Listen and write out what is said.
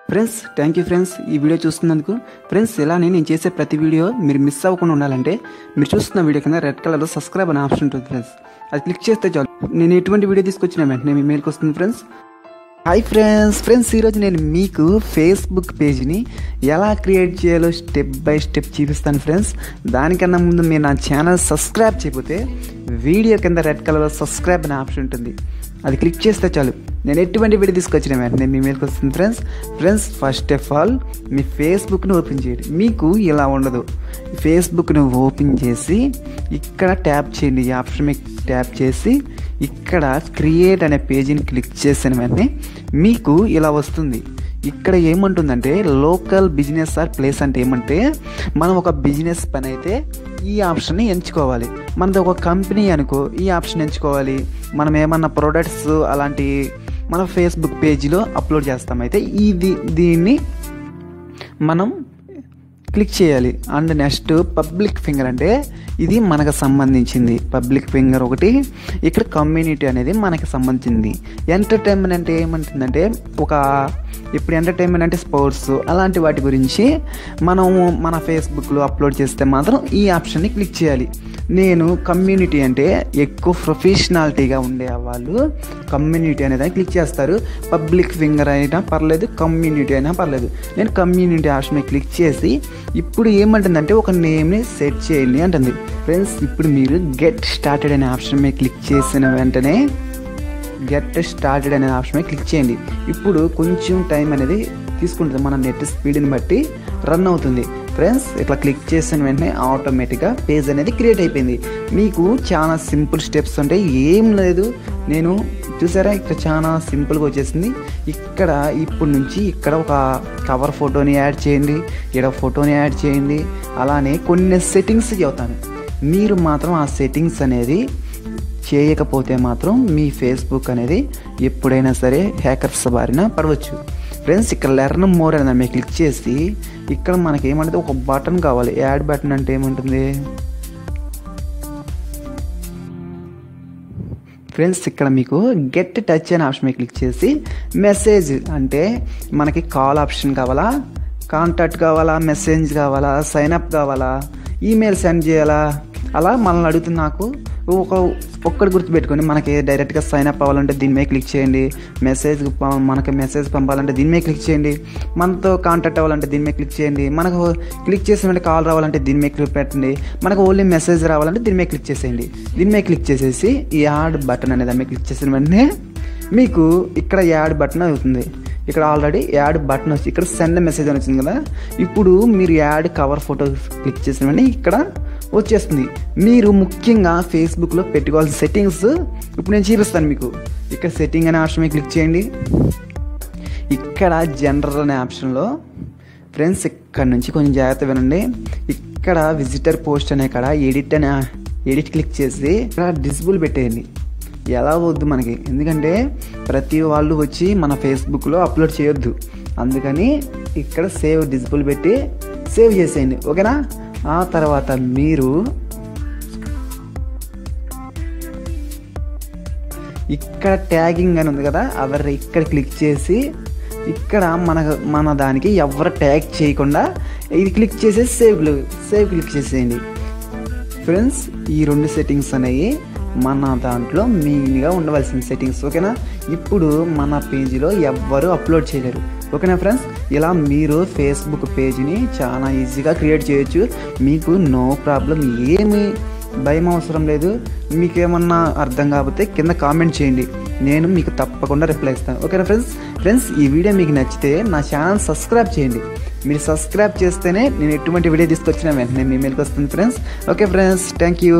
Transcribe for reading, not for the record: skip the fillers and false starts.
Friends thank you friends ఈ video చూస్తున్నందుకు. Friends ఇలానే నేను చేసే ప్రతి వీడియో మీరు మిస్ అవ్వకుండా ఉండాలంటే మీరు చూస్తున్న వీడియో కింద రెడ్ కలర్లో సబ్స్క్రైబ్ అనే ఆప్షన్ ఉంటుంది ఫ్రెండ్స్. అది క్లిక్ చేస్తే చాలు నేను ఎటువంటి వీడియో తీసుకొచ్చిన వెంటనే మీ మెయిల్కి వస్తుంది ఫ్రెండ్స్. హాయ్ ఫ్రెండ్స్ ఈరోజు నేను మీకు ఫేస్బుక్ పేజ్ని ఎలా క్రియేట్ చేయాలో స్టెప్ బై స్టెప్ చూపిస్తాను ఫ్రెండ్స్. దానికన్నా ముందు మీరు నా ఛానల్ సబ్స్క్రైబ్ చేయకపోతే వీడియో కింద రెడ్ కలర్లో సబ్స్క్రైబ్ అనే ఆప్షన్ ఉంటుంది, అది క్లిక్ చేస్తే చాలు నేను ఎటువంటి వీడియో తీసుకొచ్చిన వెంటనే మీ మీదకి వస్తుంది ఫ్రెండ్స్. ఫస్ట్ ఆఫ్ ఆల్ మీ ఫేస్బుక్ని ఓపెన్ చేయండి. మీకు ఇలా ఉండదు. ఫేస్బుక్ని ఓపెన్ చేసి ఇక్కడ ట్యాప్ చేయండి. ఈ ఆప్షన్ మీకు ట్యాప్ చేసి ఇక్కడ క్రియేట్ అనే పేజీని క్లిక్ చేసిన వెంటనే మీకు ఇలా వస్తుంది. ఇక్కడ ఏమంటుందంటే లోకల్ బిజినెస్ ఆర్ ప్లేస్ అంటే ఏమంటే మనం ఒక బిజినెస్ పని అయితే ఈ ఆప్షన్ని ఎంచుకోవాలి. మనది ఒక కంపెనీ అనుకో ఈ ఆప్షన్ ఎంచుకోవాలి. మనం ఏమన్నా ప్రొడక్ట్స్ అలాంటి మన ఫేస్బుక్ పేజీలో అప్లోడ్ చేస్తామైతే దీన్ని మనం క్లిక్ చేయాలి. అండ్ నెక్స్ట్ పబ్లిక్ ఫింగర్ అంటే ఇది మనకు సంబంధించింది. పబ్లిక్ ఫింగర్ ఒకటి, ఇక్కడ కమ్యూనిటీ అనేది మనకి సంబంధించింది. ఎంటర్టైన్మెంట్ అంటే ఏమంటుందంటే ఇప్పుడు ఎంటర్టైన్మెంట్ అంటే స్పోర్ట్స్ అలాంటి వాటి గురించి మనము మన ఫేస్బుక్లో అప్లోడ్ చేస్తే మాత్రం ఈ ఆప్షన్ని క్లిక్ చేయాలి. నేను కమ్యూనిటీ అంటే ఎక్కువ ప్రొఫెషనాలిటీగా ఉండే వాళ్ళు కమ్యూనిటీ అనేది క్లిక్ చేస్తారు. పబ్లిక్ ఫింగర్ అయినా పర్లేదు, కమ్యూనిటీ అయినా పర్లేదు. నేను కమ్యూనిటీ ఆప్షన్ క్లిక్ చేసి ఇప్పుడు ఏమంటుందంటే ఒక నేమ్ని సెట్ చేయండి అంటుంది ఫ్రెండ్స్. ఇప్పుడు మీరు గెట్ స్టార్టెడ్ అనే ఆప్షన్ మీద క్లిక్ చేసిన వెంటనే గెట్ స్టార్టెడ్ అనే ఆప్షన్ మీద క్లిక్ చేయండి. ఇప్పుడు కొంచెం టైం అనేది తీసుకుంటుంది, మన నెట్ స్పీడ్ని బట్టి రన్ అవుతుంది ఫ్రెండ్స్. ఇట్లా క్లిక్ చేసిన వెంటనే ఆటోమేటిక్గా పేజ్ అనేది క్రియేట్ అయిపోయింది. మీకు చాలా సింపుల్ స్టెప్స్ ఉంటాయి, ఏం లేదు. నేను చూసారా ఇక్కడ చాలా సింపుల్గా వచ్చేసింది. ఇక్కడ ఇప్పుడు నుంచి ఇక్కడ ఒక కవర్ ఫోటోని యాడ్ చేయండి, ఇక్కడ ఫోటోని యాడ్ చేయండి. అలానే కొన్ని సెట్టింగ్స్ చెబుతాను, మీరు మాత్రం ఆ సెట్టింగ్స్ అనేది చేయకపోతే మాత్రం మీ ఫేస్బుక్ అనేది ఎప్పుడైనా సరే హ్యాకర్స్ బారిన పడవచ్చు ఫ్రెండ్స్. ఇక్కడ లెర్న్ మోర్ అనేది మీరు క్లిక్ చేసి ఇక్కడ మనకి ఏమంటే ఒక బటన్ కావాలి. యాడ్ బటన్ అంటే ఏముంటుంది ఫ్రెండ్స్, ఇక్కడ మీకు గెట్ టచ్ అనే ఆప్షన్ మీద క్లిక్ చేసి మెసేజ్ అంటే మనకి కాల్ ఆప్షన్ కావాలా, కాంటాక్ట్ కావాలా, మెసేజ్ కావాలా, సైన్అప్ కావాలా, ఈమెయిల్ సెండ్ చేయాలా, అలా మనల్ని అడుగుతుంది. నాకు ఒక్కటి గుర్తుపెట్టుకొని మనకి డైరెక్ట్గా సైన్అప్ అవ్వాలంటే దీని మీద క్లిక్ చేయండి, మనకి మెసేజ్ పంపాలంటే దీని మీద క్లిక్ చేయండి, మనతో కాంటాక్ట్ అవ్వాలంటే దీని మీద క్లిక్ చేయండి, మనకు క్లిక్ చేసిన కాల్ రావాలంటే దీని మీద క్లిక్ పెట్టండి, మనకు ఓన్లీ మెసేజ్ రావాలంటే దీని మీద క్లిక్ చేసేయండి. దీని మీద క్లిక్ చేసేసి ఈ యాడ్ బటన్ అనేది దాని మీద క్లిక్ చేసిన వెంటనే మీకు ఇక్కడ యాడ్ బటన్ అవుతుంది. ఇక్కడ ఆల్రెడీ యాడ్ బటన్ వచ్చి ఇక్కడ సెండ్ మెసేజ్ అని వచ్చింది కదా. ఇప్పుడు మీరు యాడ్ కవర్ ఫోటో క్లిక్ చేసిన వెంటనే ఇక్కడ వచ్చేస్తుంది. మీరు ముఖ్యంగా ఫేస్బుక్లో పెట్టుకోవాల్సిన సెట్టింగ్స్ ఇప్పుడు నేను చూపిస్తాను మీకు. ఇక్కడ సెట్టింగ్ అనే ఆప్షన్ మీద క్లిక్ చేయండి. ఇక్కడ జనరల్ అనే ఆప్షన్లో ఫ్రెండ్స్ ఇక్కడ నుంచి కొంచెం జాగ్రత్త వినండి. ఇక్కడ విజిటర్ పోస్ట్ అనే ఇక్కడ ఎడిట్ క్లిక్ చేసి ఇక్కడ డిసేబుల్ పెట్టేయండి. ఎలా వద్దు మనకి, ఎందుకంటే ప్రతి వాళ్ళు వచ్చి మన ఫేస్బుక్లో అప్లోడ్ చేయొద్దు. అందుకని ఇక్కడ సేవ్ డిసేబుల్ పెట్టి సేవ్ చేసేయండి, ఓకేనా. ఆ తర్వాత మీరు ఇక్కడ ట్యాగింగ్ అని ఉంది కదా, ఇక్కడ క్లిక్ చేసి ఇక్కడ మన దానికి ఎవరు ట్యాగ్ చేయకుండా ఇది క్లిక్ చేసేసి సేవ్ క్లిక్ చేసేయండి ఫ్రెండ్స్. ఈ రెండు సెట్టింగ్స్ అనేవి మన దాంట్లో మెయిన్గా ఉండవలసిన సెట్టింగ్స్, ఓకేనా. ఇప్పుడు మన పేజీలో ఎవ్వరు అప్లోడ్ చేయలేరు, ఓకేనా ఫ్రెండ్స్. ఇలా మీరు ఫేస్బుక్ పేజీని చాలా ఈజీగా క్రియేట్ చేయొచ్చు. మీకు నో ప్రాబ్లం, ఏమి భయం అవసరం లేదు. మీకేమన్నా అర్థం కాకపోతే కింద కామెంట్ చేయండి, నేను మీకు తప్పకుండా రిప్లై ఇస్తాను, ఓకేనా ఫ్రెండ్స్. ఈ వీడియో మీకు నచ్చితే నా ఛానల్ సబ్స్క్రైబ్ చేయండి. మీరు సబ్స్క్రైబ్ చేస్తేనే నేను ఎటువంటి వీడియో తీసుకొచ్చినా వెంటనే మీ మెయిల్కి వస్తుంది friends. Okay friends, thank you.